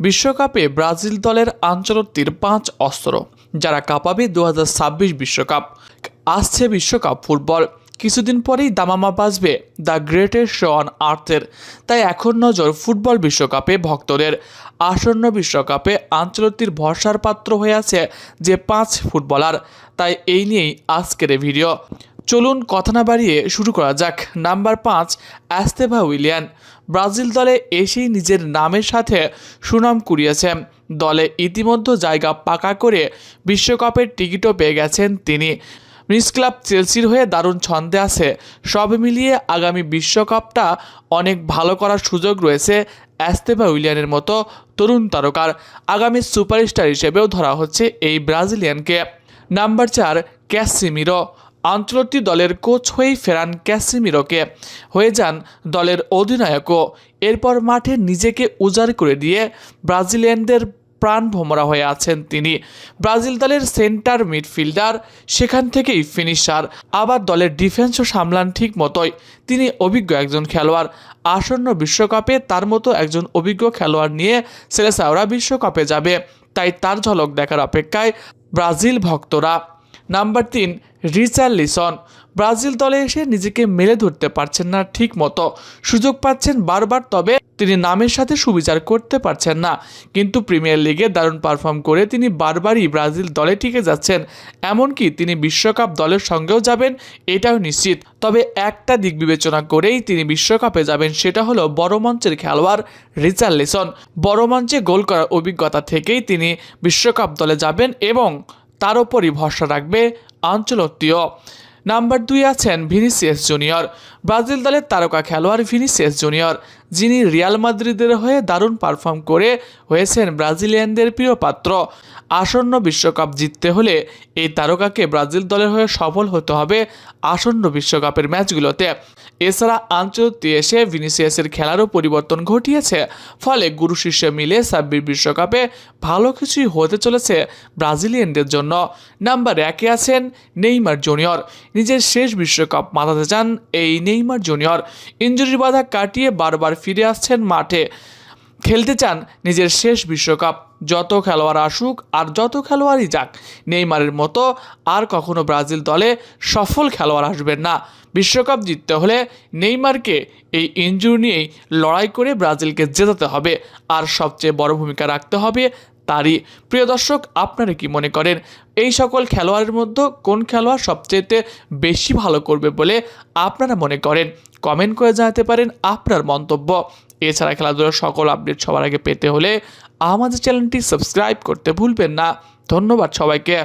বিশ্বকাপে ব্রাজিল দলের আঞ্চলিক 5 অস্ত্র যারা কাঁপাবে 2026 বিশ্বকাপ। আসছে বিশ্বকাপ ফুটবল, কিছুদিন পরেই দামামা বাজবে দ্য গ্রেটেস্ট শো অন আর্থের। তাই এখন নজর ফুটবল বিশ্বকাপে ভক্তদের। আসন্ন বিশ্বকাপে আঞ্চলিক ভরসার পাত্র হয়ে আছে যে 5 ফুটবলার, তাই এই নিয়েই আজকের ভিডিও। চলুন কথা না বাড়িয়ে শুরু করা যাক। Number 5, Estevao উইলিয়ান। ব্রাজিল দলে এসেই নিজের নামের সাথে সুনাম কুড়িয়েছেন। দলে ইতিমধ্যে জায়গা পাকা করে বিশ্বকাপের টিকিটও পেয়ে গেছেন তিনি। মিস ক্লাব চেলসির হয়ে দারুণ ছন্দে আছে। সব মিলিয়ে আগামী বিশ্বকাপটা অনেক ভালো করার সুযোগ রয়েছে এস্তেভা উইলিয়ানের মতো তরুণ তারকার। আগামী সুপারস্টার হিসেবেও ধরা হচ্ছে এই ব্রাজিলিয়ানকে। Number 4, Casemiro. আঞ্চলিক দলের কোচ হয়েই ফেরান ক্যাসিমিরোকে, হয়ে যান দলের অধিনায়কও। এরপর মাঠে নিজেকে উজাড় করে দিয়ে ব্রাজিলিয়ানদের প্রাণ ভোমরা হয়ে আছেন তিনি। ব্রাজিল দলের সেন্টার মিডফিল্ডার, সেখান থেকেই ফিনিশার, আবার দলের ডিফেন্সও সামলান ঠিক মতোই। তিনি অভিজ্ঞ একজন খেলোয়াড়। আসন্ন বিশ্বকাপে তার মতো একজন অভিজ্ঞ খেলোয়াড় নিয়ে সেলেসাওরা বিশ্বকাপে যাবে, তাই তার ঝলক দেখার অপেক্ষায় ব্রাজিল ভক্তরা। Number 3, Richarlison. ব্রাজিল দলে এসে নিজেকে মেলে ধরতে পারছেন না ঠিক মতো। সুযোগ পাচ্ছেন বারবার, তবে তিনি নামের সাথে সুবিচার করতে পারছেন না। কিন্তু প্রিমিয়ার লিগে দারুণ পারফর্ম করে তিনি বারবারই ব্রাজিল দলে টিকে যাচ্ছেন। এমনকি তিনি বিশ্বকাপ দলের সঙ্গেও যাবেন, এটাও নিশ্চিত। তবে একটা দিক বিবেচনা করেই তিনি বিশ্বকাপে যাবেন, সেটা হলো বড় মঞ্চের খেলোয়াড় রিচার্লিসন। বড় মঞ্চে গোল করার অভিজ্ঞতা থেকেই তিনি বিশ্বকাপ দলে যাবেন এবং তার ওপরই ভরসা রাখবে আঞ্চলত্তীয়। নাম্বার 2 আছেন ভিনিসিয়াস জুনিয়র। ব্রাজিল দলের তারকা খেলোয়াড় ভিনিসিয়াস জুনিয়র, যিনি রিয়াল মাদ্রিদের হয়ে দারুণ পারফর্ম করে হয়েছেন ব্রাজিলিয়ানদের প্রিয় পাত্র। আসন্ন বিশ্বকাপ জিততে হলে এই তারকাকে ব্রাজিল দলের হয়ে সফল হতে হবে আসন্ন বিশ্বকাপের ম্যাচগুলোতে। এছাড়া আঞ্চলিক এসে ভিনিসিয়াসের খেলারও পরিবর্তন ঘটিয়েছে, ফলে গুরু শিষ্য মিলে 26 বিশ্বকাপে ভালো কিছুই হতে চলেছে ব্রাজিলিয়ানদের জন্য। নাম্বার 1 আছেন নেইমার জুনিয়র। নিজের শেষ বিশ্বকাপ মাতাতে চান এই নেইমার জুনিয়র। ইনজুরির বাধা কাটিয়ে বারবার ফিরে আসছেন মাঠে, খেলতে চান নিজের শেষ বিশ্বকাপ। যত খেলোয়াড় আসুক আর যত খেলোয়াড়ই যাক, নেইমারের মতো আর কখনো ব্রাজিল দলে সফল খেলোয়াড় আসবেন না। বিশ্বকাপ জিততে হলে নেইমারকে এই ইনজুরি নিয়েই লড়াই করে ব্রাজিলকে জেতাতে হবে, আর সবচেয়ে বড় ভূমিকা রাখতে হবে তারই। প্রিয় দর্শক, আপনারা কি মনে করেন এই সকল খেলোয়াড়ের মধ্যে কোন খেলোয়াড় সবচেয়ে বেশি ভালো করবে বলে আপনারা মনে করেন? কমেন্ট করে জানাতে পারেন আপনার মন্তব্য। এছাড়া খেলাধুলার সকল আপডেট সবার আগে পেতে হলে আমাদের চ্যানেলটি সাবস্ক্রাইব করতে ভুলবেন না। ধন্যবাদ সবাইকে।